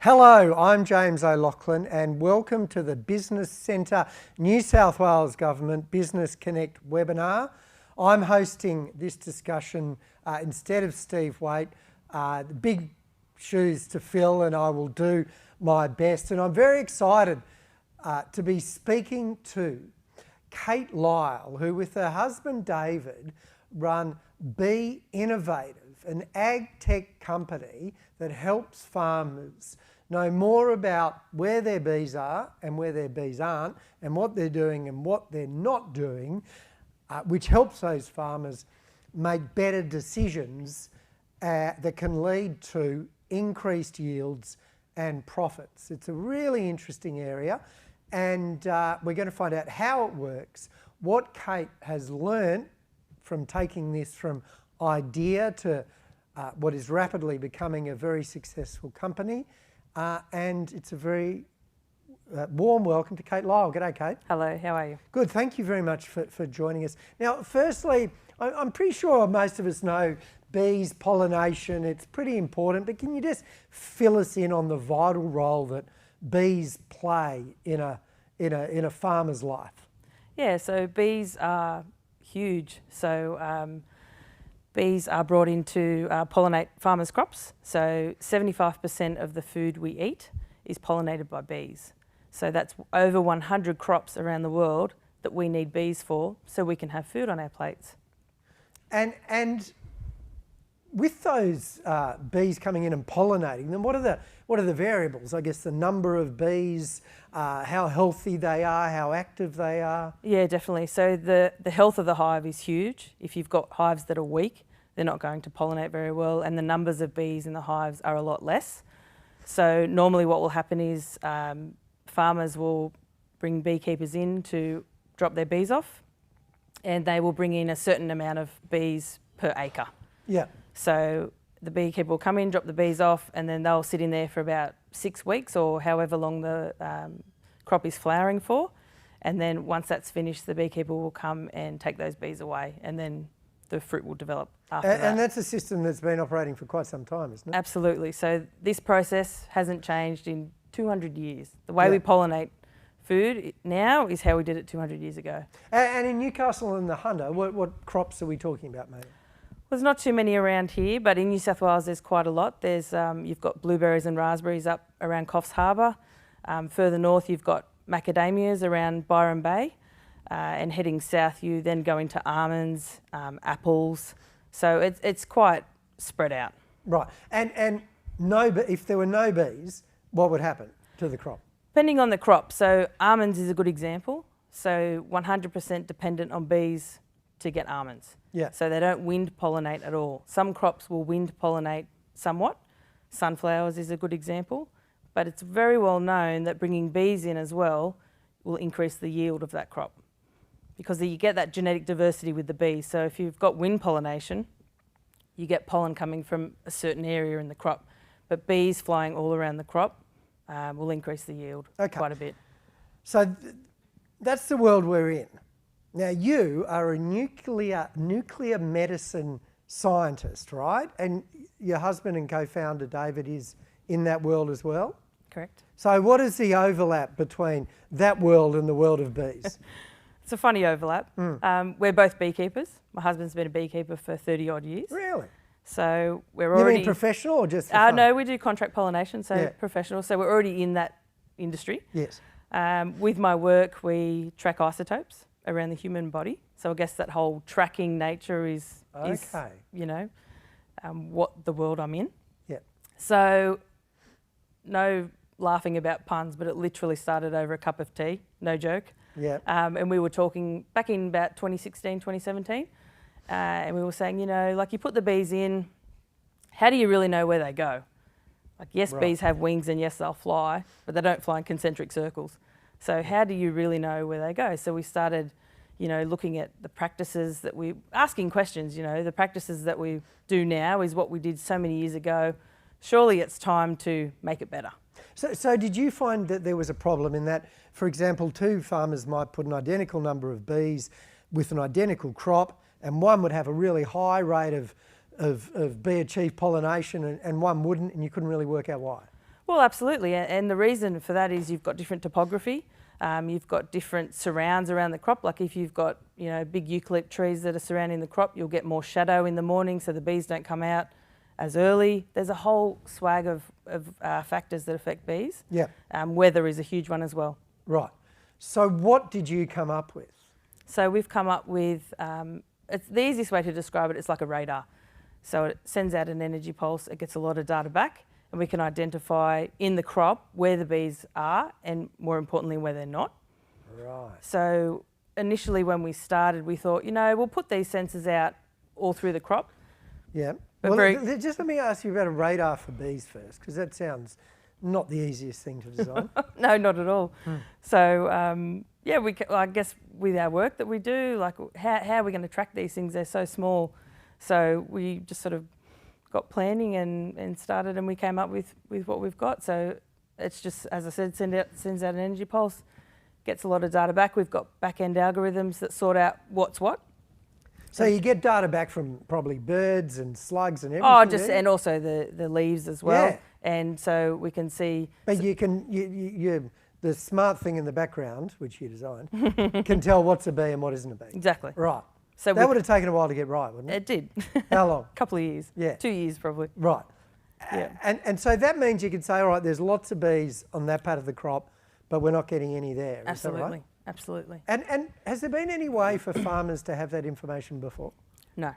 Hello, I'm James O'Loughlin and welcome to the Business Centre New South Wales Government Business Connect webinar. I'm hosting this discussion instead of Steve Waite. Big shoes to fill and I will do my best. And I'm very excited to be speaking to Kate Lyle, who with her husband David run Bee Innovative, an ag tech company that helps farmers know more about where their bees are and where their bees aren't and what they're doing and what they're not doing, which helps those farmers make better decisions that can lead to increased yields and profits. It's a really interesting area and we're going to find out how it works, what Kate has learnt from taking this from idea to what is rapidly becoming a very successful company. And it's a very warm welcome to Kate Lyle. G'day, Kate. Hello, how are you? Good, thank you very much for joining us. Now, firstly, I'm pretty sure most of us know bees, pollination, it's pretty important, but can you just fill us in on the vital role that bees play in a farmer's life? Yeah, so bees are huge. So bees are brought in to pollinate farmers' crops. So 75% of the food we eat is pollinated by bees. So that's over 100 crops around the world that we need bees for so we can have food on our plates. And with those bees coming in and pollinating them, what are the variables? I guess the number of bees, how healthy they are, how active they are. Yeah, definitely. So the health of the hive is huge. If you've got hives that are weak, they're not going to pollinate very well, and the numbers of bees in the hives are a lot less. So normally what will happen is farmers will bring beekeepers in to drop their bees off, and they will bring in a certain amount of bees per acre. Yeah. So the beekeeper will come in, drop the bees off, and then they'll sit in there for about 6 weeks or however long the crop is flowering for. And then once that's finished, the beekeeper will come and take those bees away, and then the fruit will develop after that. And that's a system that's been operating for quite some time, isn't it? Absolutely. So this process hasn't changed in 200 years. The way we pollinate food now is how we did it 200 years ago. And in Newcastle and the Hunter, what crops are we talking about, mate? There's not too many around here, but in New South Wales there's quite a lot. There's you've got blueberries and raspberries up around Coffs Harbour. Further north you've got macadamias around Byron Bay. And heading south you then go into almonds, apples. So it's quite spread out. Right. And if there were no bees, what would happen to the crop? Depending on the crop. So almonds is a good example. So 100% dependent on bees to get almonds. Yeah. So they don't wind pollinate at all. Some crops will wind pollinate somewhat. Sunflowers is a good example. But it's very well known that bringing bees in as well will increase the yield of that crop, because you get that genetic diversity with the bees. So if you've got wind pollination, you get pollen coming from a certain area in the crop. But bees flying all around the crop will increase the yield quite a bit. So that's the world we're in. Now you are a nuclear medicine scientist, right? And your husband and co-founder David is in that world as well? Correct. So what is the overlap between that world and the world of bees? It's a funny overlap. We're both beekeepers. My husband's been a beekeeper for 30 odd years. Really? So we're already... You mean professional or just for fun? No, we do contract pollination, so professional. So we're already in that industry. Yes. With my work, we track isotopes around the human body. So I guess that whole tracking nature is what the world I'm in. Yeah. So no laughing about puns, but it literally started over a cup of tea, no joke. Yeah. And we were talking back in about 2016, 2017, and we were saying, like you put the bees in, how do you really know where they go? Like, yes, bees have wings and yes, they'll fly, but they don't fly in concentric circles. So how do you really know where they go? So we started, looking at the practices asking questions, the practices that we do now is what we did so many years ago. Surely it's time to make it better. So did you find that there was a problem in that, for example, two farmers might put an identical number of bees with an identical crop, and one would have a really high rate of bee-achieved pollination and one wouldn't, and you couldn't really work out why? Well, absolutely, and the reason for that is you've got different topography, you've got different surrounds around the crop. Like if you've got big eucalypt trees that are surrounding the crop, you'll get more shadow in the morning, so the bees don't come out as early. There's a whole swag of factors that affect bees. Yeah. Weather is a huge one as well. Right. So what did you come up with? So we've come up with, it's the easiest way to describe it, it's like a radar. So it sends out an energy pulse, it gets a lot of data back, and we can identify in the crop where the bees are and more importantly where they're not. Right. So initially when we started we thought, we'll put these sensors out all through the crop. Yeah. But Well, just let me ask you about a radar for bees first, because that sounds not the easiest thing to design. No, not at all. So I guess with our work that we do, like how are we going to track these things? They're so small. So we just sort of got planning and started, and we came up with what we've got. So it's just, as I said, sends out an energy pulse, gets a lot of data back. We've got back-end algorithms that sort out what's what. So you get data back from probably birds and slugs and everything. And also the leaves as well. Yeah. And so we can see. But you can, the smart thing in the background, which you designed, can tell what's a bee and what isn't a bee. Exactly. Right. So that would have taken a while to get right, wouldn't it? It did. How long? A couple of years. Yeah. 2 years probably. Right. Yeah. And so that means you can say, all right, there's lots of bees on that part of the crop, but we're not getting any there. Absolutely. Is that right? Absolutely. And has there been any way for farmers to have that information before? No,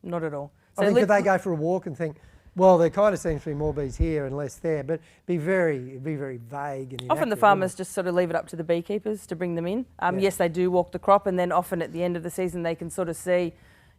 not at all. I mean, could they go for a walk and think, well, there kind of seems to be more bees here and less there, but it'd be very vague and inaccurate. Often the farmers just sort of leave it up to the beekeepers to bring them in. Yes, they do walk the crop, and then often at the end of the season they can sort of see,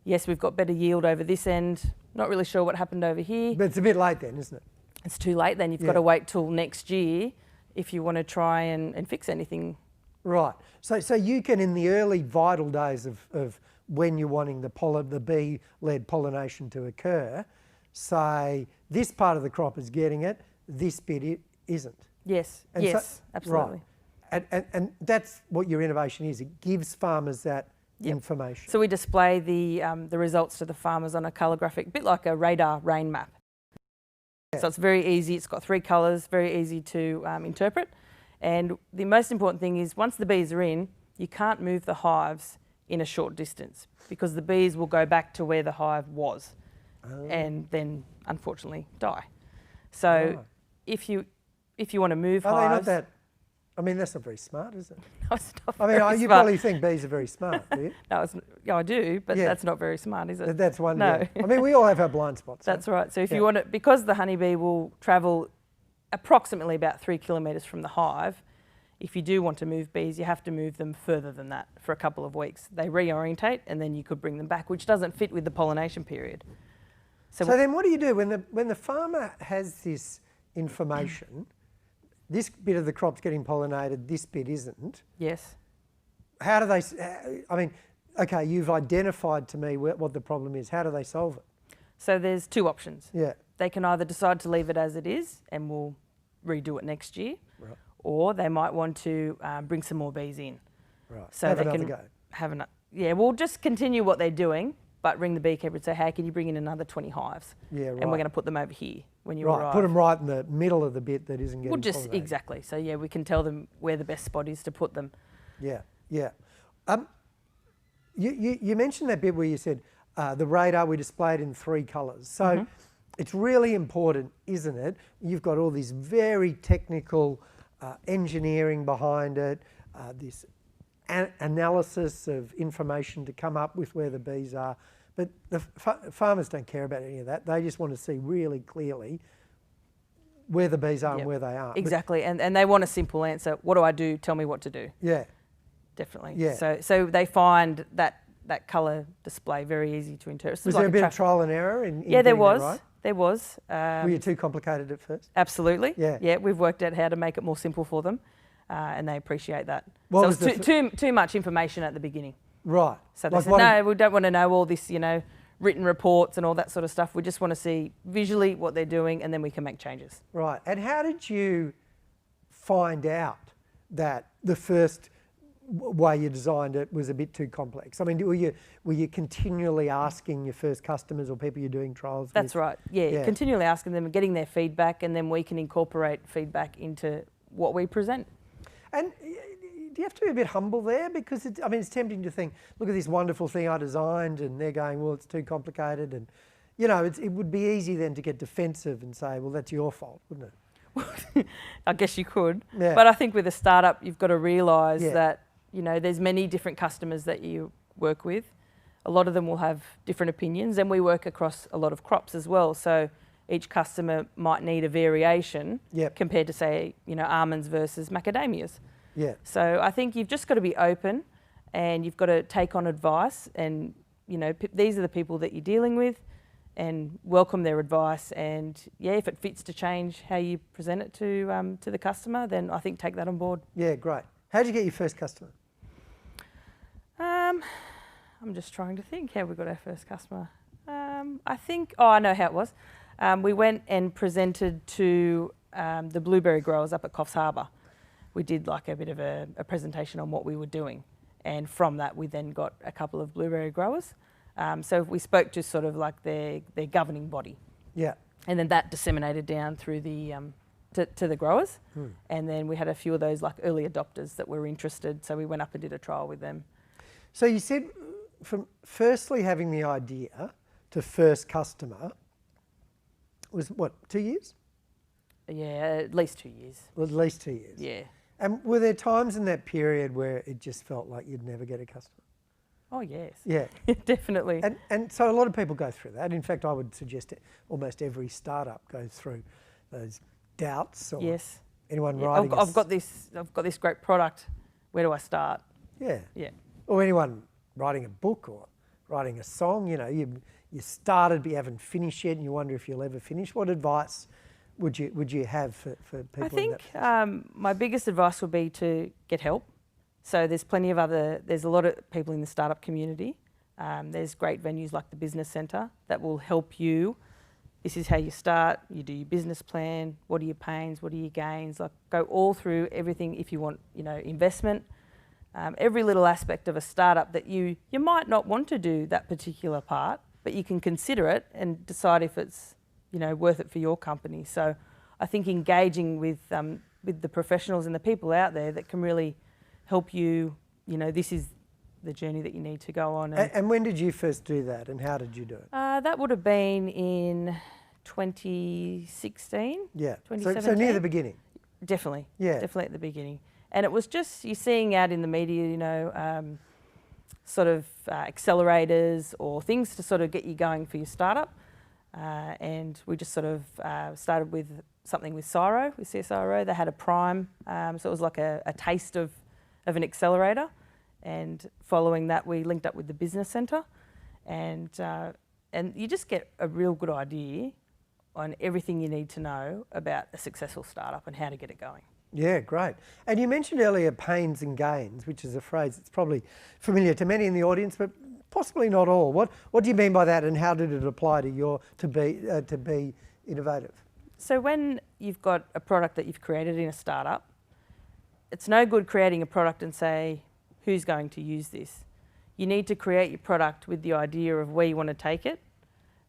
yes, we've got better yield over this end. Not really sure what happened over here. But it's a bit late then, isn't it? It's too late then. You've got to wait till next year if you want to try and fix anything. Right. So you can, in the early vital days of when you're wanting the bee-led pollination to occur, say this part of the crop is getting it, this bit isn't. Yes, And yes, absolutely. Right. And that's what your innovation is. It gives farmers that information. So we display the results to the farmers on a colour graphic, bit like a radar rain map. So it's very easy. It's got 3 colours, very easy to interpret. And the most important thing is once the bees are in, you can't move the hives in a short distance because the bees will go back to where the hive was and then unfortunately die. So if you want to move Are hives... they not that... I mean, that's not very smart, is it? No, it's not I mean, very you smart. probably think bees are very smart, do you? No, I do, but that's not very smart, is it? That's one. No. Yeah. I mean, we all have our blind spots. That's right. So if you want to, because the honeybee will travel approximately about 3 kilometres from the hive, if you do want to move bees, you have to move them further than that for a couple of weeks. They reorientate and then you could bring them back, which doesn't fit with the pollination period. So then what do you do when the farmer has this information, this bit of the crop's getting pollinated, this bit isn't? Yes. How do they, I mean, okay, you've identified to me what the problem is. How do they solve it? So there's 2 options. Yeah. They can either decide to leave it as it is and we'll redo it next year, Right. or they might want to bring some more bees in. Right. So have they another can go. have another. Yeah, we'll just continue what they're doing, but ring the beekeeper and say, hey, can you bring in another 20 hives? Yeah, right. And we're going to put them over here when you Right, arrive. put them right in the middle of the bit that isn't getting Well, just pollinated. exactly. So yeah, we can tell them where the best spot is to put them. Yeah, yeah. You mentioned that bit where you said the radar we displayed in 3 colours. So it's really important, isn't it? You've got all this very technical engineering behind it, this analysis of information to come up with where the bees are. But the farmers don't care about any of that. They just want to see really clearly where the bees are and where they are. Exactly, and they want a simple answer. What do I do? Tell me what to do. Yeah. Definitely. Yeah. So they find that colour display very easy to interpret. Was there a bit of trial and error in Yeah, there getting was. that right? There was. Were you too complicated at first? Absolutely. Yeah. Yeah, we've worked out how to make it more simple for them, and they appreciate that. What so was it's too much information at the beginning. Right. So they said, no, we don't want to know all this, written reports and all that sort of stuff. We just want to see visually what they're doing, and then we can make changes. Right. And how did you find out that the first way you designed it was a bit too complex? I mean, were you continually asking your first customers or people you're doing trials with? That's right. Yeah, continually asking them and getting their feedback, and then we can incorporate feedback into what we present. And do you have to be a bit humble there? Because it's tempting to think, look at this wonderful thing I designed, and they're going, well, it's too complicated. And, it would be easy then to get defensive and say, well, that's your fault, wouldn't it? I guess you could. Yeah. But I think with a startup, you've got to realise that, there's many different customers that you work with. A lot of them will have different opinions, and we work across a lot of crops as well. So each customer might need a variation compared to, say, almonds versus macadamias. Yeah. So I think you've just got to be open, and you've got to take on advice, and these are the people that you're dealing with, and welcome their advice. And if it fits to change how you present it to the customer, then I think take that on board. Yeah, great. How did you get your first customer? I'm just trying to think how we got our first customer. I know how it was. We went and presented to the blueberry growers up at Coffs Harbour. We did like a bit of a presentation on what we were doing, and from that we then got a couple of blueberry growers. So we spoke to sort of like their governing body. Yeah. And then that disseminated down through the to the growers. And then we had a few of those like early adopters that were interested, so we went up and did a trial with them. So you said from firstly having the idea to first customer was what, 2 years? Yeah, at least 2 years. Well, at least 2 years. Yeah. And were there times in that period where it just felt like you'd never get a customer? Oh yes. Yeah. Definitely. And so a lot of people go through that. In fact, I would suggest almost every startup goes through those doubts. Or yes. Anyone writing I've got this great product. Where do I start? Yeah. Yeah. Or anyone writing a book or writing a song, you started but you haven't finished yet and you wonder if you'll ever finish. What advice would you have for people? I think my biggest advice would be to get help. So there's a lot of people in the startup community. There's great venues like the Business Centre that will help you. This is how you start, you do your business plan, what are your pains, what are your gains, like go all through everything if you want, investment. Every little aspect of a startup that you might not want to do that particular part, but you can consider it and decide if it's, worth it for your company. So I think engaging with the professionals and the people out there that can really help you, this is the journey that you need to go on. And when did you first do that and how did you do it? That would have been in 2016. Yeah. 2017. So near the beginning. Definitely. Yeah. Definitely at the beginning. And it was just you're seeing out in the media, sort of accelerators or things to sort of get you going for your startup. And we just sort of started with something with CSIRO, with CSIRO. They had a prime, so it was like a taste of an accelerator. And following that, we linked up with the Business Centre, and you just get a real good idea on everything you need to know about a successful startup and how to get it going. Yeah, great. And you mentioned earlier pains and gains, which is a phrase that's probably familiar to many in the audience, but possibly not all. What do you mean by that, and how did it apply to be innovative? So when you've got a product that you've created in a startup, it's no good creating a product and say, who's going to use this? You need to create your product with the idea of where you want to take it,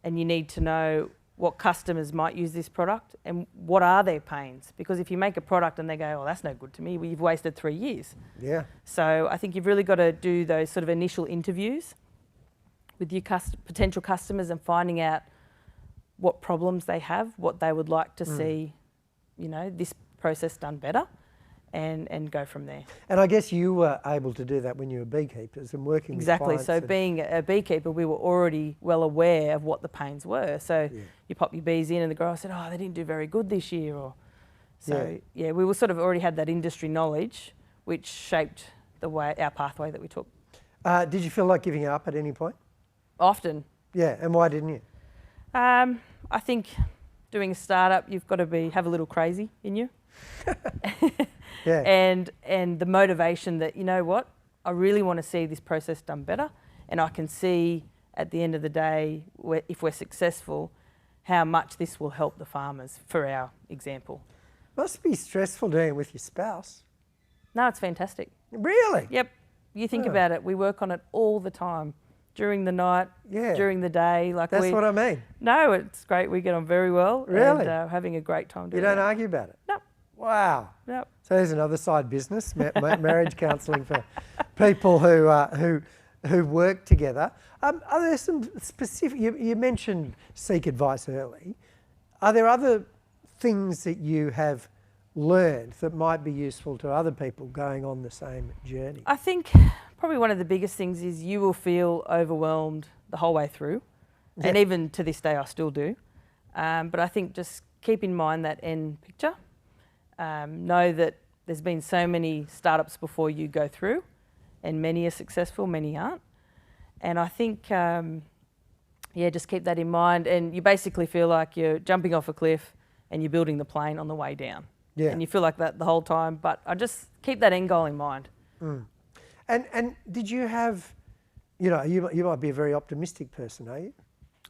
and you need to know what customers might use this product and what are their pains. Because if you make a product and they go, oh, that's no good to me, well, you've wasted 3 years. Yeah. So I think you've really got to do those sort of initial interviews with your potential customers and finding out what problems they have, what they would like to see, this process done better. And go from there. And I guess you were able to do that when you were beekeepers and working with clients. Exactly. So being a beekeeper, we were already well aware of what the pains were. So you pop your bees in and the grower said, oh, they didn't do very good this year. We were sort of already had that industry knowledge, which shaped our pathway that we took. Did you feel like giving up at any point? Often. Yeah, and why didn't you? I think doing a startup, you've got to have a little crazy in you. Yeah. And the motivation that, I really want to see this process done better, and I can see at the end of the day, if we're successful, how much this will help the farmers, for our example. Must be stressful doing it with your spouse. No, it's fantastic. Really? Yep. You think Oh. about it, we work on it all the time, during the night, Yeah. during the day. Like That's what I mean. No, it's great. We get on very well. Really? And having a great time You doing don't it. argue about it? No. Wow. No. So there's another side business, marriage counselling for people who work together. Are there some specific? You mentioned seek advice early. Are there other things that you have learned that might be useful to other people going on the same journey? I think probably one of the biggest things is you will feel overwhelmed the whole way through. And Yeah. even to this day, I still do. But I think just keep in mind that end picture. Know that there's been so many startups before you go through, and many are successful, many aren't. And I think, just keep that in mind. And you basically feel like you're jumping off a cliff and you're building the plane on the way down. Yeah. And you feel like that the whole time. But I just keep that end goal in mind. And did you have, you might be a very optimistic person, are you?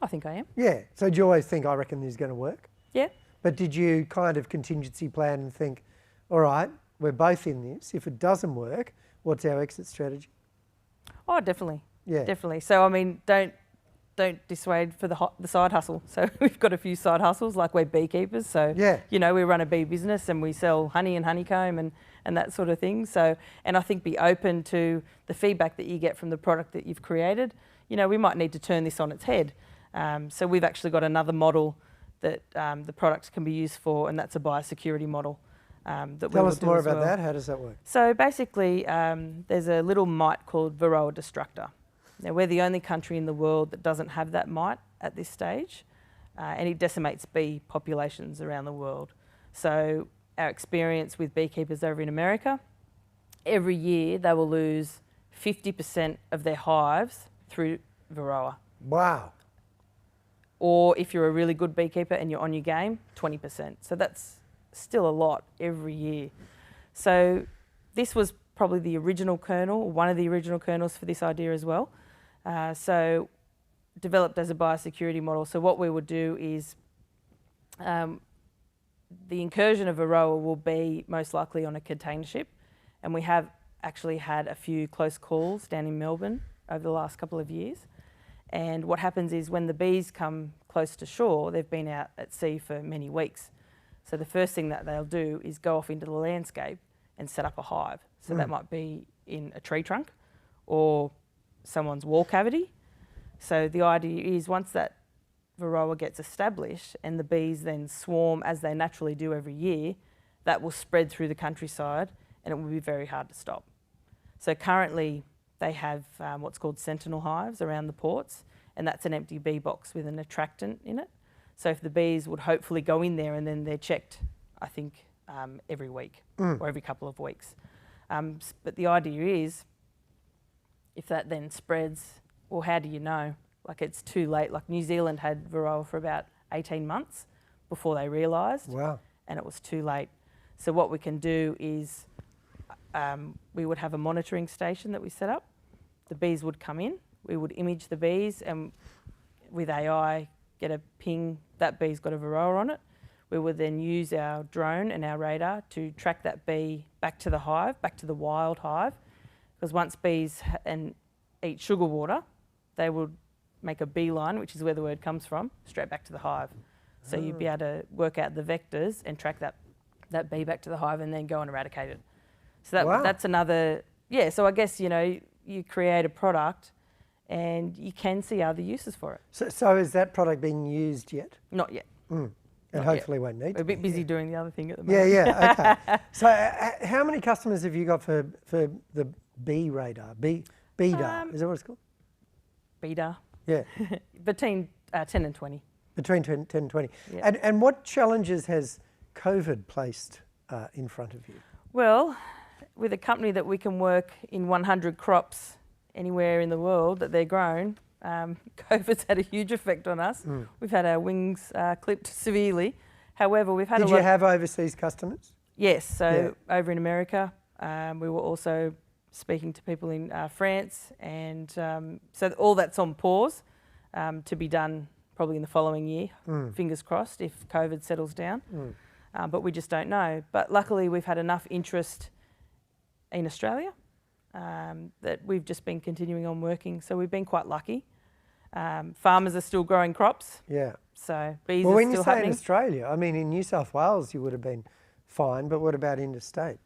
I think I am. Yeah. So do you always think, I reckon this is going to work? Yeah. But did you kind of contingency plan and think, all right, we're both in this. If it doesn't work, what's our exit strategy? Oh, definitely. Yeah. Definitely. So, I mean, don't dissuade for the side hustle. So we've got a few side hustles, like we're beekeepers. So, Yeah. we run a bee business and we sell honey and honeycomb and that sort of thing. So, and I think be open to the feedback that you get from the product that you've created. We might need to turn this on its head. So we've actually got another model that the product can be used for, and that's a biosecurity model. Tell us more about that. How does that work? So basically, there's a little mite called Varroa destructor. Now, we're the only country in the world that doesn't have that mite at this stage, and it decimates bee populations around the world. So our experience with beekeepers over in America, every year they will lose 50% of their hives through Varroa. Wow. Or if you're a really good beekeeper and you're on your game, 20%. So that's still a lot every year. So this was probably the original kernel, one of the original kernels for this idea as well. So developed as a biosecurity model. So what we would do is the incursion of Varroa will be most likely on a container ship. And we have actually had a few close calls down in Melbourne over the last couple of years. And what happens is when the bees come close to shore, they've been out at sea for many weeks. So the first thing that they'll do is go off into the landscape and set up a hive. So that might be in a tree trunk or someone's wall cavity. So the idea is once that Varroa gets established and the bees then swarm as they naturally do every year, that will spread through the countryside and it will be very hard to stop. So currently they have what's called sentinel hives around the ports, and that's an empty bee box with an attractant in it. So if the bees would hopefully go in there and then they're checked, I think, every week or every couple of weeks. But the idea is, if that then spreads, well, how do you know? Like it's too late. Like New Zealand had Varroa for about 18 months before they realised, Wow. and it was too late. So what we can do is we would have a monitoring station that we set up. The bees would come in, we would image the bees and with AI get a ping, that bee's got a Varroa on it. We would then use our drone and our radar to track that bee back to the hive, back to the wild hive, because once bees eat sugar water, they would make a beeline, which is where the word comes from, straight back to the hive. So you'd be able to work out the vectors and track that bee back to the hive and then go and eradicate it. So that's another, so I guess, you create a product and you can see other uses for it. So is that product being used yet? Not yet. And Not hopefully won't need We're to a bit be, busy doing the other thing at the moment. Yeah, okay. So how many customers have you got for the bee radar? BEDAR, is that what it's called? Beta, Yeah, between 10 and 20. between 10 and 20. Yeah. And what challenges has COVID placed in front of you? Well, with a company that we can work in 100 crops anywhere in the world that they're grown, COVID's had a huge effect on us. We've had our wings clipped severely. However, we've had Did you have overseas customers? Yes, so over in America, we were also speaking to people in France, and so all that's on pause to be done probably in the following year, fingers crossed, if COVID settles down. But we just don't know. But luckily, we've had enough interest in Australia that we've just been continuing on working. So we've been quite lucky. Farmers are still growing crops, Yeah. so bees Well, are when you still say in happening. Australia, I mean, in New South Wales, you would have been fine, but what about interstate?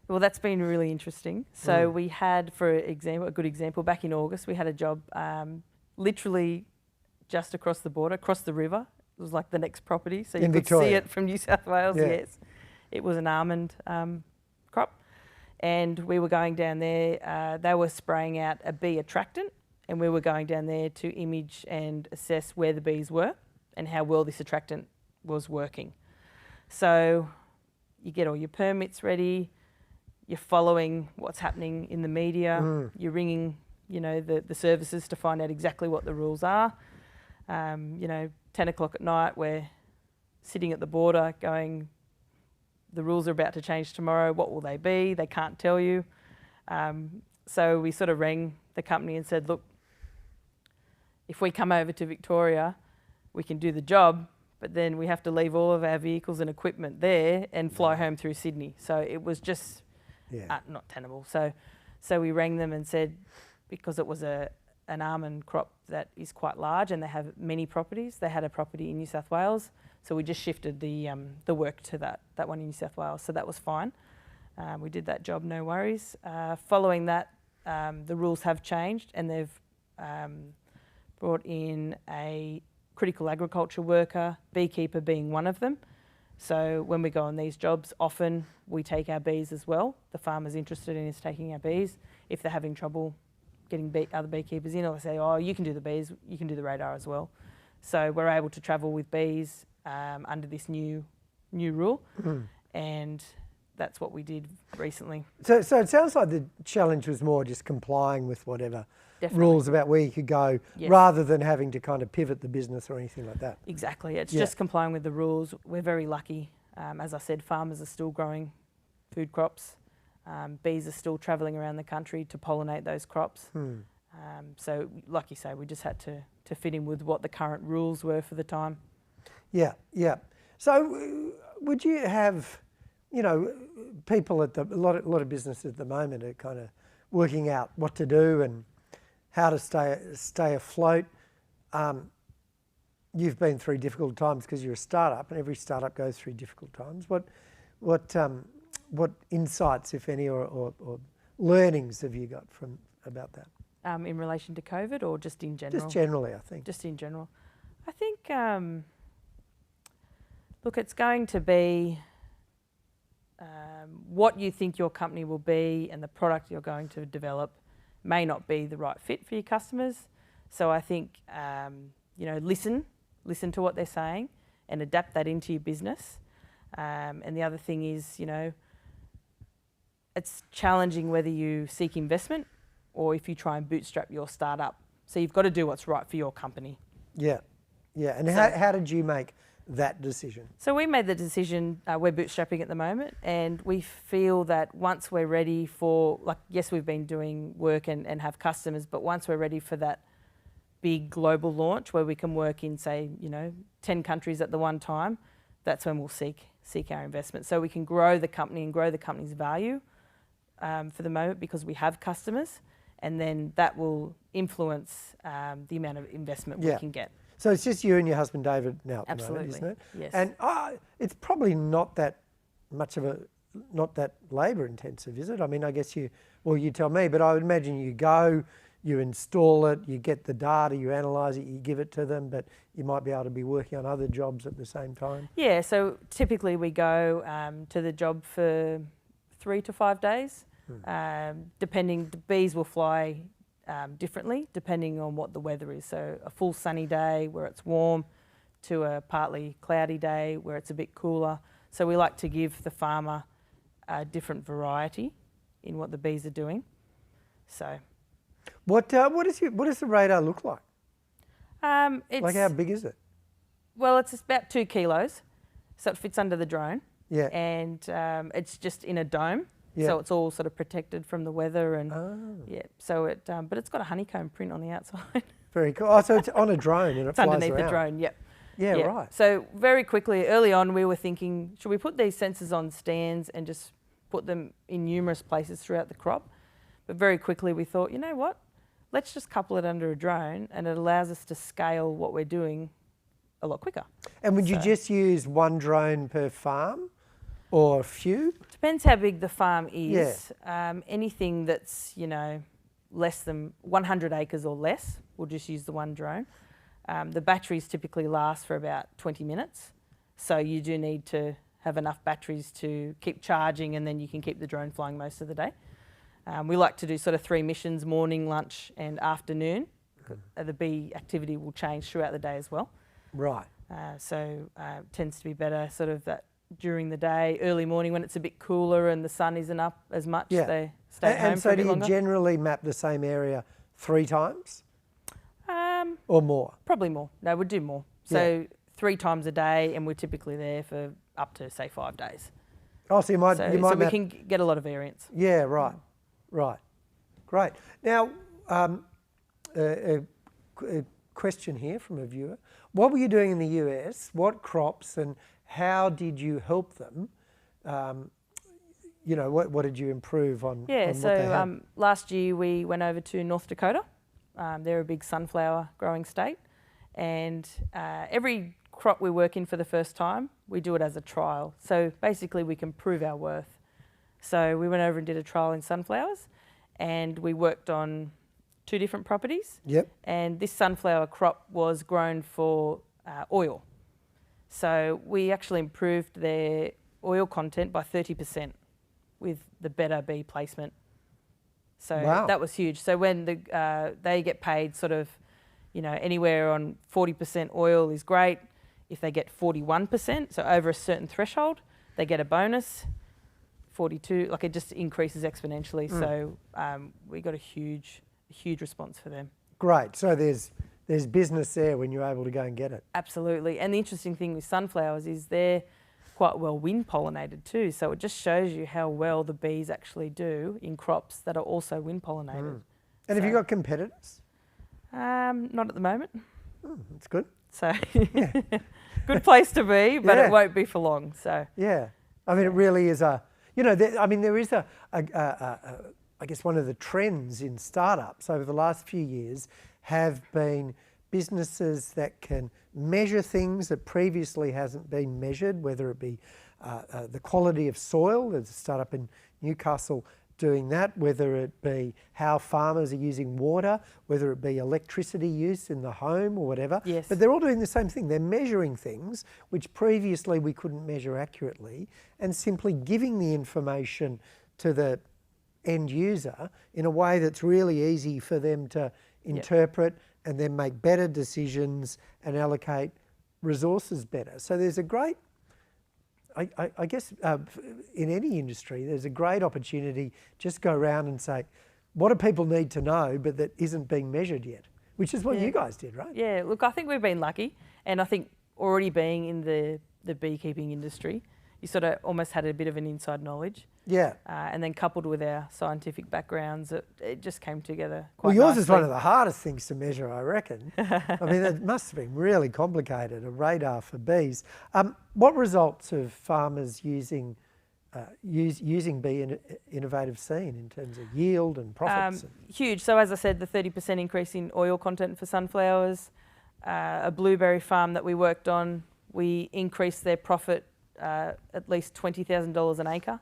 Well, that's been really interesting. So we had, for example, a good example, back in August, we had a job literally just across the border, across the river. It was like the next property, so you In could see Victoria? it from New South Wales. Yeah. Yes, it was an almond crop, and we were going down there. They were spraying out a bee attractant, and we were going down there to image and assess where the bees were and how well this attractant was working. So you get all your permits ready. You're following what's happening in the media. You're ringing, the services to find out exactly what the rules are. 10 o'clock at night, we're sitting at the border going, the rules are about to change tomorrow. What will they be? They can't tell you. So we sort of rang the company and said, look, if we come over to Victoria, we can do the job, but then we have to leave all of our vehicles and equipment there and fly home through Sydney. So it was just not tenable. So we rang them and said, because it was an almond crop that is quite large and they have many properties, they had a property in New South Wales, so we just shifted the work to that one in New South Wales. So that was fine. We did that job, no worries. Following that, the rules have changed and they've brought in a critical agriculture worker, beekeeper being one of them. So when we go on these jobs, often we take our bees as well. The farmer's interested in us taking our bees. If they're having trouble getting other beekeepers in, or they say, oh, you can do the bees, you can do the radar as well. So we're able to travel with bees under this new rule, and that's what we did recently. So it sounds like the challenge was more just complying with whatever rules about where you could go, rather than having to kind of pivot the business or anything like that. Exactly. It's just complying with the rules. We're very lucky. As I said, farmers are still growing food crops. Bees are still travelling around the country to pollinate those crops. So, like you say, we just had to fit in with what the current rules were for the time. Yeah, yeah. So would you have, people at a lot of businesses at the moment are kind of working out what to do and how to stay afloat. You've been through difficult times because you're a startup, and every startup goes through difficult times. What insights, if any, or learnings have you got about that? In relation to COVID, or just in general? Just generally, I think. Just in general. I think, look, it's going to be what you think your company will be, and the product you're going to develop may not be the right fit for your customers. So I think, listen to what they're saying and adapt that into your business. And the other thing is, it's challenging whether you seek investment or if you try and bootstrap your startup. So you've got to do what's right for your company. Yeah, yeah. And how did you make that decision? So we made the decision, we're bootstrapping at the moment, and we feel that once we're ready for, yes, we've been doing work and have customers, but once we're ready for that big global launch where we can work in, say, 10 countries at the one time, that's when we'll seek our investment. So we can grow the company and grow the company's value for the moment because we have customers, and then that will influence the amount of investment we can get. So it's just you and your husband David now at the Absolutely. moment, isn't it? Yes. And it's probably not that much of not that labour intensive, is it? I mean, I guess you tell me, but I would imagine you go, you install it, you get the data, you analyse it, you give it to them, but you might be able to be working on other jobs at the same time. Yeah, so typically we go to the job for 3 to 5 days. Depending, the bees will fly differently depending on what the weather is. So a full sunny day where it's warm to a partly cloudy day where it's a bit cooler. So we like to give the farmer a different variety in what the bees are doing. So, what does the radar look like? It's how big is it? Well, it's about 2 kilos, so it fits under the drone. Yeah. And it's just in a dome. Yeah. So it's all sort of protected from the weather and so but it's got a honeycomb print on the outside. Very cool. Oh, so it's on a drone and it's flies underneath around. the drone. Yep. Yeah, right. So very quickly, early on, we were thinking, should we put these sensors on stands and just put them in numerous places throughout the crop. But very quickly we thought, you know what? Let's just couple it under a drone, and it allows us to scale what we're doing a lot quicker. And would you So- just use one drone per farm or a few? Depends how big the farm is. Anything that's, you know, less than 100 acres or less, we'll just use the one drone. The batteries typically last for about 20 minutes. So you do need to have enough batteries to keep charging, and then you can keep the drone flying most of the day. We like to do sort of 3 missions, morning, lunch and afternoon. The bee activity will change throughout the day as well. Right. So it tends to be better sort of that during the day, early morning when it's a bit cooler and the sun isn't up as much. Yeah. They stay at home And for so a do bit you longer. generally map the same area 3 times or more? Probably more. No, we'd do more. So 3 times a day, and we're typically there for up to say 5 days. Oh, so you might So, map. we can get a lot of variance. Yeah, right. Great. Now, a question here from a viewer. What were you doing in the US? What crops and how did you help them? You know, what did you improve on? Yeah, on what they had? so last year we went over to North Dakota. They're a big sunflower growing state. And every crop we work in for the first time, we do it as a trial. So basically we can prove our worth. So we went over and did a trial in sunflowers, and we worked on 2 different properties. Yep. And this sunflower crop was grown for oil. So we actually improved their oil content by 30% with the better bee placement. So Wow. that was huge. So when they get paid sort of, you know, anywhere on 40% oil is great. If they get 41%, so over a certain threshold, they get a bonus. 42, like it just increases exponentially. So we got a huge response for them. Great. So there's business there when you're able to go and get it. Absolutely. And the interesting thing with sunflowers is they're quite well wind pollinated too. So it just shows you how well the bees actually do in crops that are also wind pollinated. And have you got competitors? Not at the moment. That's good. So good place to be, but Yeah. it won't be for long. So Yeah. I mean, it really is there is I guess one of the trends in startups over the last few years have been businesses that can measure things that previously hasn't been measured, whether it be the quality of soil. There's a startup in Newcastle doing that, whether it be how farmers are using water, whether it be electricity use in the home or whatever. Yes. But they're all doing the same thing. They're measuring things which previously we couldn't measure accurately, and simply giving the information to the end user in a way that's really easy for them to interpret and then make better decisions and allocate resources better. So there's a great, I guess in any industry, there's a great opportunity just go around and say, what do people need to know but that isn't being measured yet? Which is what you guys did, right? yeah, look, I think we've been lucky, and I think already being in the beekeeping industry, you sort of almost had a bit of an inside knowledge. Yeah. And then coupled with our scientific backgrounds, it just came together quite Well, yours nicely. is one of the hardest things to measure, I reckon. I mean, it must have been really complicated, a radar for bees. What results have farmers using bee innovative seen in terms of yield and profits? Huge. So as I said, the 30% increase in oil content for sunflowers. A blueberry farm that we worked on, we increased their profit at least $20,000 an acre.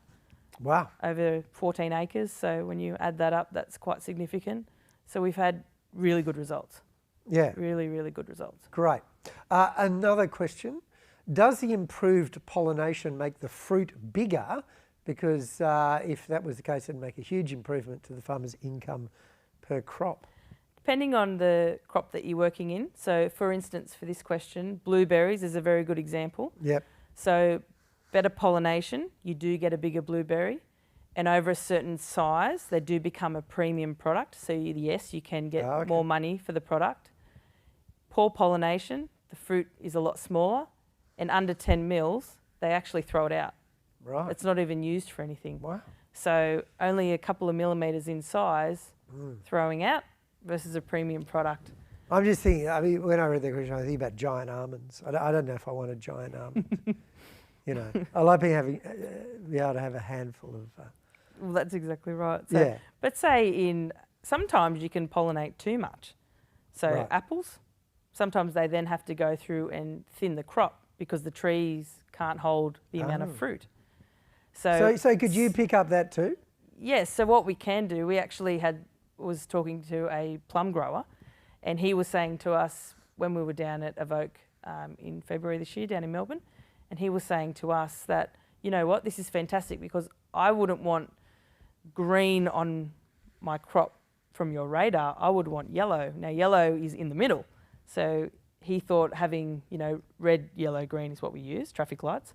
Wow. Over 14 acres. So when you add that up, that's quite significant. So we've had really good results. Yeah. Really, really good results. Great. Another question. Does the improved pollination make the fruit bigger? Because if that was the case, it'd make a huge improvement to the farmer's income per crop. Depending on the crop that you're working in. So for instance, for this question, blueberries is a very good example. Yep. So better pollination, you do get a bigger blueberry. And over a certain size, they do become a premium product. So yes, you can get more money for the product. Poor pollination, the fruit is a lot smaller. And under 10 mils, they actually throw it out. Right. It's not even used for anything. Wow. So only a couple of millimetres in size throwing out versus a premium product. I'm just thinking, I mean, when I read the question, I think about giant almonds. I don't know if I want a giant almond. You know, I like being be able to have a handful of. Well, that's exactly right. So, Yeah. but say sometimes you can pollinate too much. So Right. apples, sometimes they then have to go through and thin the crop because the trees can't hold the amount Oh. of fruit. So could you pick up that too? Yes, so what we can do, we actually was talking to a plum grower, and he was saying to us when we were down at Evoke in February this year down in Melbourne, and he was saying to us that, you know what, this is fantastic because I wouldn't want green on my crop from your radar, I would want yellow. Now yellow is in the middle, so he thought having, you know, red, yellow, green is what we use, traffic lights.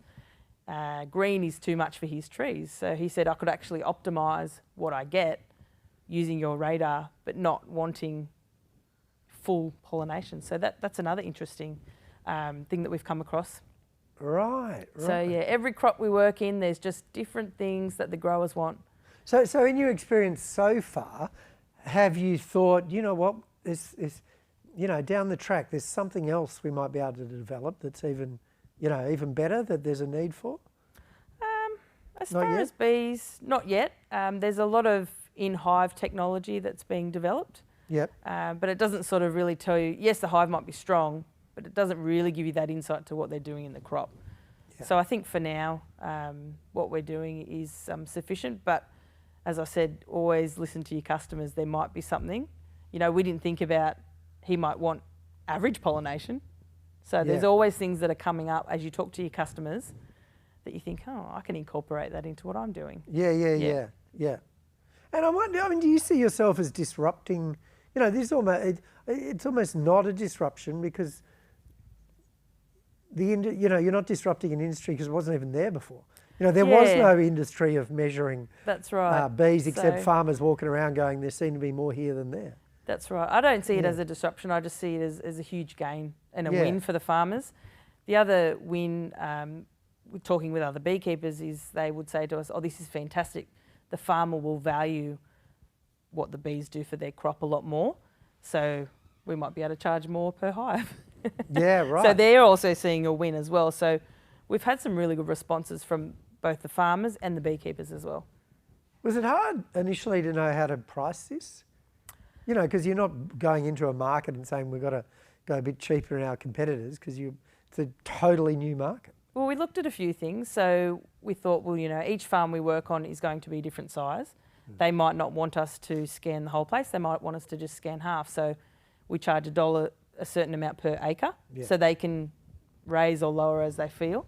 Green is too much for his trees. So he said I could actually optimise what I get using your radar, but not wanting full pollination. So that's another interesting thing that we've come across. Right. So yeah, every crop we work in, there's just different things that the growers want. So in your experience so far, have you thought, you know what, you know, down the track, there's something else we might be able to develop that's even, you know, even better that there's a need for? As Not far yet? as bees, not yet. There's a lot of in-hive technology that's being developed, Yep. but it doesn't sort of really tell you, yes, the hive might be strong, but it doesn't really give you that insight to what they're doing in the crop. Yeah. So I think for now, what we're doing is sufficient, but as I said, always listen to your customers. There might be something. You know, we didn't think about he might want average pollination. So there's Yeah. always things that are coming up as you talk to your customers that you think, oh, I can incorporate that into what I'm doing. Yeah. And I wonder, I mean, do you see yourself as disrupting, you know, it's almost not a disruption because you know, you're not disrupting an industry because it wasn't even there before. You know, there was Yeah. no industry of measuring That's right. bees except So- farmers walking around going, there seem to be more here than there. That's right. I don't see it Yeah. as a disruption. I just see it as a huge gain and a Yeah. win for the farmers. The other win, we're talking with other beekeepers, is they would say to us, oh, this is fantastic. The farmer will value what the bees do for their crop a lot more. So we might be able to charge more per hive. Yeah, right. So they're also seeing a win as well. So we've had some really good responses from both the farmers and the beekeepers as well. Was it hard initially to know how to price this? You know, because you're not going into a market and saying we've got to go a bit cheaper than our competitors because it's a totally new market. Well, we looked at a few things. So we thought, well, you know, each farm we work on is going to be a different size. They might not want us to scan the whole place. They might want us to just scan half. So we charge $1 a certain amount per acre, Yeah. so they can raise or lower as they feel.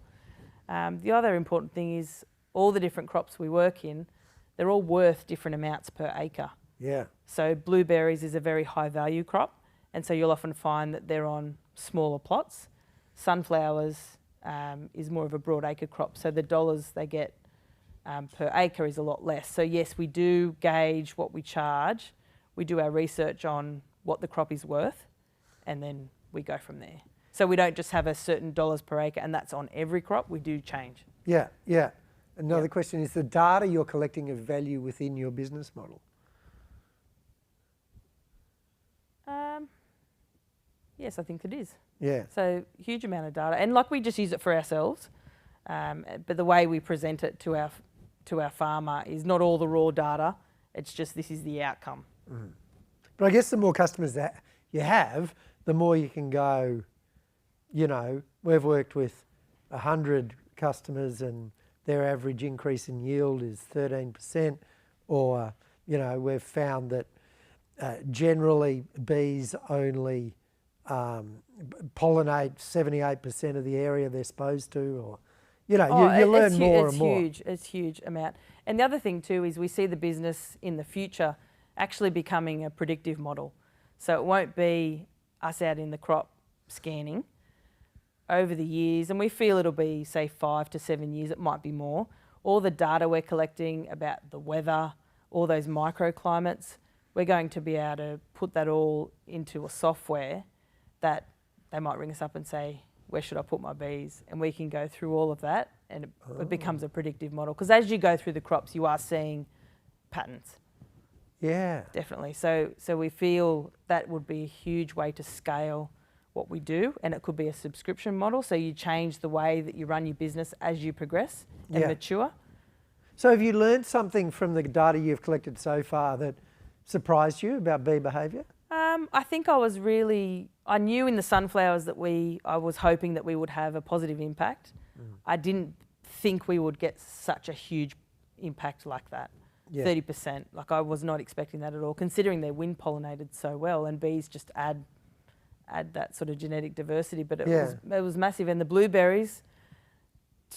The other important thing is all the different crops we work in, they're all worth different amounts per acre. Yeah. So blueberries is a very high value crop, and so you'll often find that they're on smaller plots. Sunflowers is more of a broad acre crop, so the dollars they get per acre is a lot less. So yes, we do gauge what we charge. We do our research on what the crop is worth, and then we go from there. So we don't just have a certain dollars per acre, and that's on every crop. We do change. Yeah. Another question is the data you're collecting of value within your business model. Yes, I think it is. Yeah. So huge amount of data, and like we just use it for ourselves. But the way we present it to our farmer is not all the raw data. It's just this is the outcome. But I guess the more customers that you have, the more you can go, you know, we've worked with 100 customers and their average increase in yield is 13%, or, you know, we've found that generally bees only pollinate 78% of the area they're supposed to, or, you know, you learn more and more. It's huge amount. And the other thing too is we see the business in the future actually becoming a predictive model. So it won't be us out in the crop scanning over the years, and we feel it'll be, say, 5 to 7 years, it might be more. All the data we're collecting about the weather, all those microclimates, we're going to be able to put that all into a software that they might ring us up and say, where should I put my bees? And we can go through all of that, and it becomes a predictive model. Because as you go through the crops, you are seeing patterns. Yeah. Definitely. So we feel that would be a huge way to scale what we do, and it could be a subscription model. So you change the way that you run your business as you progress and Yeah. mature. So have you learned something from the data you've collected so far that surprised you about bee behaviour? I think I knew in the sunflowers that I was hoping that we would have a positive impact. I didn't think we would get such a huge impact like that. Yeah. 30%. Like, I was not expecting that at all, considering they're wind pollinated so well, and bees just add that sort of genetic diversity. But it was massive. And the blueberries,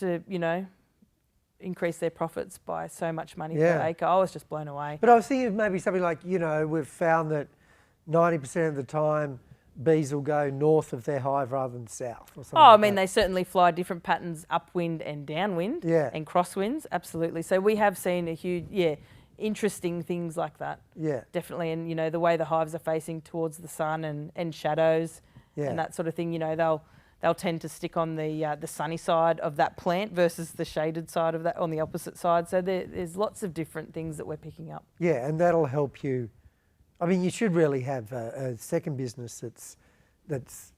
to increase their profits by so much money per acre, I was just blown away. But I was thinking of maybe something like, we've found that 90% of the time bees will go north of their hive rather than south or something. Oh, I like mean, that. they certainly fly different patterns, upwind and downwind, Yeah. and crosswinds, absolutely. So we have seen a huge, interesting things like that, Yeah, definitely. And, the way the hives are facing towards the sun and shadows yeah. and that sort of thing, they'll tend to stick on the sunny side of that plant versus the shaded side of that, on the opposite side. So there's lots of different things that we're picking up. Yeah, and that'll help you. I mean, you should really have a second business that's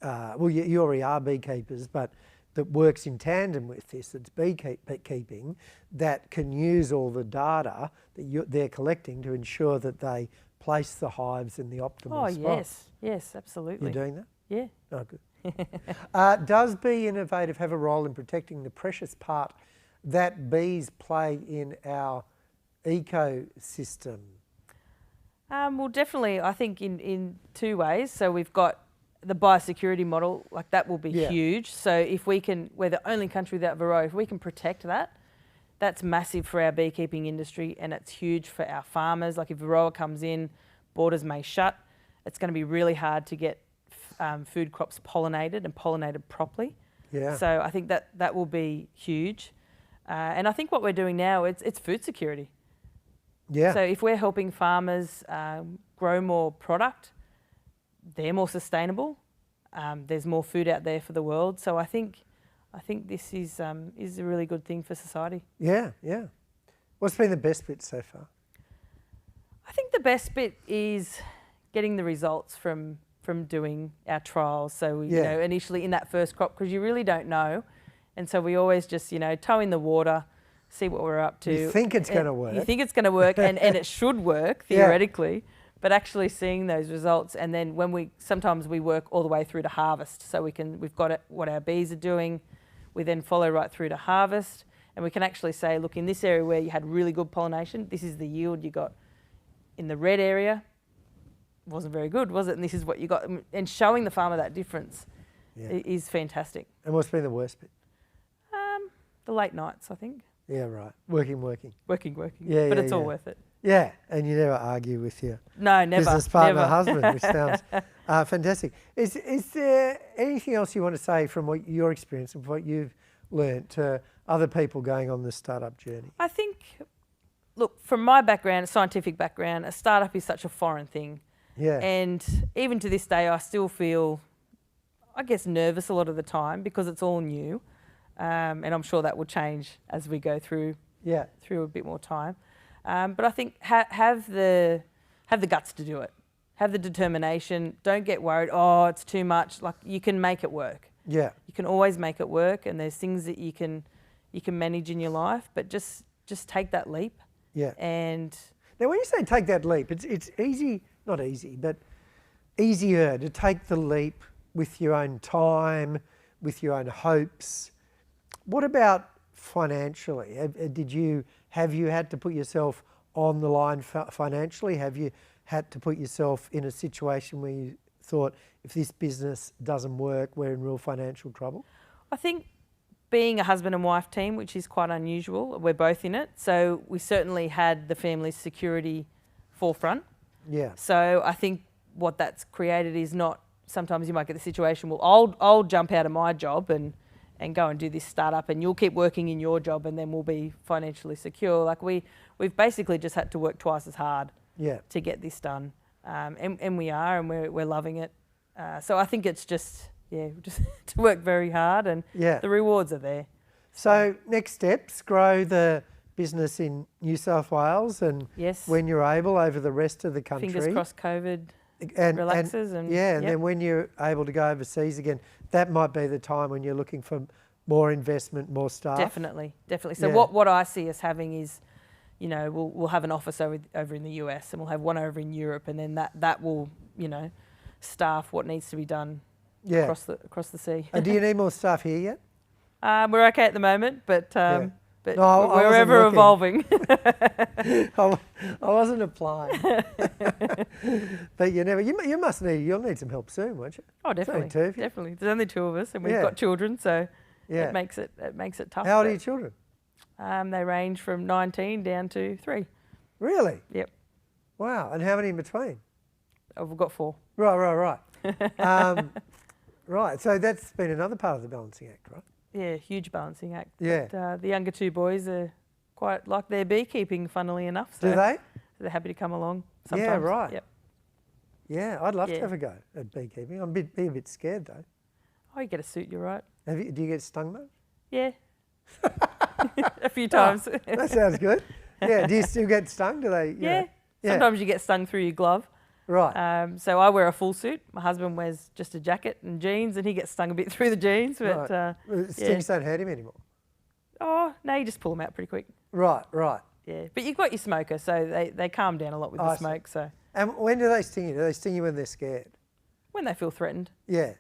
you already are beekeepers, but that works in tandem with this, that's beekeeping, that can use all the data that they're collecting to ensure that they place the hives in the optimal spot. Yes, absolutely. You're doing that? Yeah. Oh, good. Does Be Innovative have a role in protecting the precious part that bees play in our ecosystem? Well, definitely, I think in two ways. So we've got the biosecurity model, like that will be huge. So if we're the only country without Varroa, if we can protect that, that's massive for our beekeeping industry, and it's huge for our farmers. Like, if Varroa comes in, borders may shut. It's going to be really hard to get food crops pollinated and pollinated properly. Yeah. So I think that will be huge. And I think what we're doing now, it's food security. Yeah. So if we're helping farmers grow more product, they're more sustainable. There's more food out there for the world. So I think this is a really good thing for society. Yeah, yeah. What's been the best bit so far? I think the best bit is getting the results from doing our trials. So initially in that first crop, because you really don't know, and so we always just toe in the water, see what we're up to. You think it's going to work. You think it's going to work, and it should work theoretically, but actually seeing those results, and then sometimes we work all the way through to harvest. So we've got what our bees are doing. We then follow right through to harvest, and we can actually say, look, in this area where you had really good pollination, this is the yield you got. In the red area, wasn't very good, was it? And this is what you got. And showing the farmer that difference is fantastic. And what's been the worst bit? The late nights, I think. Yeah, right. Working. Working. Yeah, but yeah, it's all worth it. Yeah, and you never argue with your No, never. business partner, never. husband, which sounds fantastic. Is there anything else you want to say from your experience and what you've learnt to other people going on this startup journey? I think, look, from my background, scientific background, a startup is such a foreign thing. Yeah. And even to this day, I still feel, I guess, nervous a lot of the time because it's all new. And I'm sure that will change as we go through a bit more time. But I think have the guts to do it. Have the determination. Don't get worried. Oh, it's too much. Like, you can make it work. Yeah. You can always make it work, and there's things that you can manage in your life. But just take that leap. Yeah. And Now, when you say take that leap, it's easy, not easy, but easier to take the leap with your own time, with your own hopes. What about financially? Have you had to put yourself on the line financially? Have you had to put yourself in a situation where you thought, if this business doesn't work, we're in real financial trouble? I think being a husband and wife team, which is quite unusual, we're both in it. So we certainly had the family's security forefront. Yeah. So I think what that's created is not, sometimes you might get the situation, well, I'll jump out of my job and go and do this startup, and you'll keep working in your job, and then we'll be financially secure. Like, we've basically just had to work twice as hard to get this done. And we are, and we're loving it. So I think it's just to work very hard, and the rewards are there. So next steps, grow the business in New South Wales, and Yes. when you're able, over the rest of the country. Fingers crossed COVID relaxes and yeah, and yep. then when you're able to go overseas again, that might be the time when you're looking for more investment, more staff. Definitely. So Yeah. what I see us having is, you know, we'll have an office over in the US, and we'll have one over in Europe, and then that will, you know, staff what needs to be done Yeah. across the sea. Do you need more staff here yet? We're okay at the moment, but No, I we're wasn't ever looking. evolving. I wasn't applying. But you must need, you'll need some help soon, won't you? Oh, definitely. Two of you. Definitely. There's only two of us, and we've Yeah. got children, so Yeah. it makes it tough. How old are but, your children? They range from 19 down to 3. Really? Yep. Wow. And how many in between? Oh, we've got 4. Right. Right. So that's been another part of the balancing act, right? Yeah, huge balancing act. Yeah. But, the younger 2 boys are quite like their beekeeping, funnily enough. So Do they? they're happy to come along sometimes. Yeah, right. Yep. Yeah, I'd love to Yeah. have a go at beekeeping. I'm be a bit scared though. Oh, you get a suit, you're right. Do you get stung though? Yeah. A few times. That sounds good. Yeah. Do you still get stung? Do they? Yeah. Yeah. Sometimes you get stung through your glove. Right. So I wear a full suit. My husband wears just a jacket and jeans, and he gets stung a bit through the jeans. But Right. Stings don't hurt him anymore. no, you just pull them out pretty quick. Right. Yeah, but you've got your smoker, so they calm down a lot with I the see. smoke. So And when do they sting you? Do they sting you when they're scared? when they feel threatened, Yeah.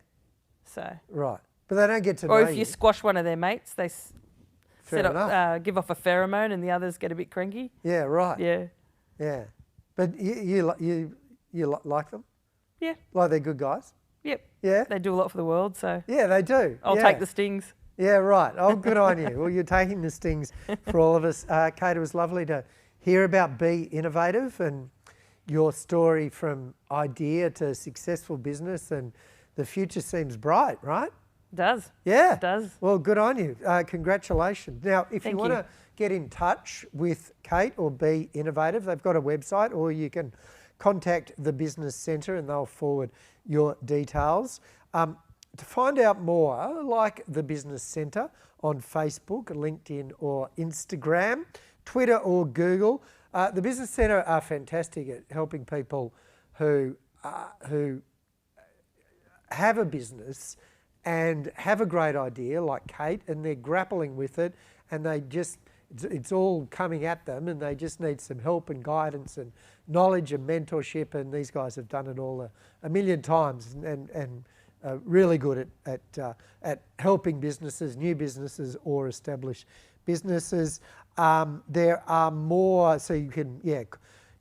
so Right. But they don't get to or know if you squash one of their mates, they Fair enough. give off a pheromone, and the others get a bit cranky. Yeah. Right. Yeah, Yeah. But you like them? yeah, Like they're good guys? yep. Yeah. They do a lot for the world, so Yeah, they do. I'll Yeah. take the stings. Yeah, right. Oh, good on you. Well, you're taking the stings for all of us. Kate, it was lovely to hear about Be Innovative and your story from idea to successful business, and the future seems bright, right? It does. Yeah. It does. Well, good on you. Congratulations. Now, if Thank you want you. to get in touch with Kate or Be Innovative, they've got a website, or you can contact the Business Centre and they'll forward your details. To find out more, like the Business Centre on Facebook, LinkedIn or Instagram, Twitter or Google. The Business Centre are fantastic at helping people who have a business and have a great idea like Kate, and they're grappling with it, and it's all coming at them, and they just need some help and guidance and knowledge and mentorship, and these guys have done it all a million times and really good at helping businesses, new businesses or established businesses. There are more, so you can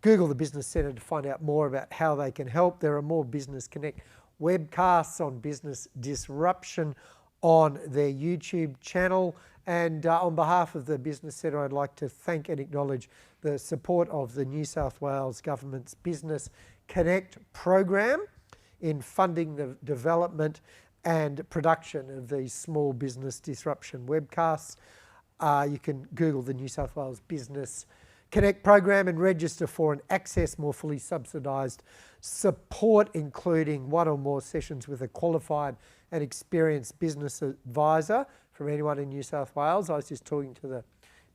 Google the Business Centre to find out more about how they can help. There are more Business Connect webcasts on business disruption on their YouTube channel. And on behalf of the Business Centre, I'd like to thank and acknowledge the support of the New South Wales Government's Business Connect program in funding the development and production of these small business disruption webcasts. You can Google the New South Wales Business Connect program and register for and access more fully subsidised support, including one or more sessions with a qualified and experienced business advisor from anyone in New South Wales. I was just talking to the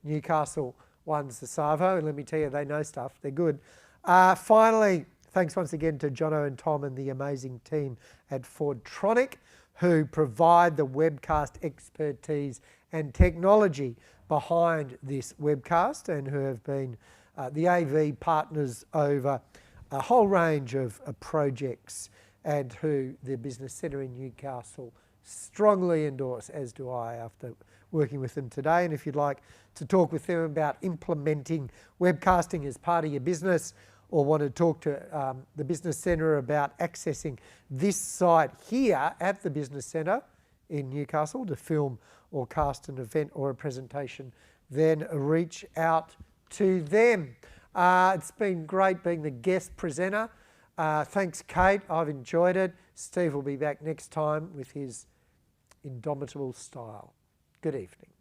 Newcastle ones, the Savo, and let me tell you, they know stuff. They're good. Finally, thanks once again to Jono and Tom and the amazing team at Fordtronic, who provide the webcast expertise and technology behind this webcast, and who have been the AV partners over a whole range of projects, and who the Business Centre in Newcastle strongly endorse, as do I, after working with them today. And if you'd like to talk with them about implementing webcasting as part of your business, or want to talk to the Business Centre about accessing this site here at the Business Centre in Newcastle to film or cast an event or a presentation, then reach out to them. It's been great being the guest presenter. Thanks, Kate. I've enjoyed it. Steve will be back next time with his indomitable style. Good evening.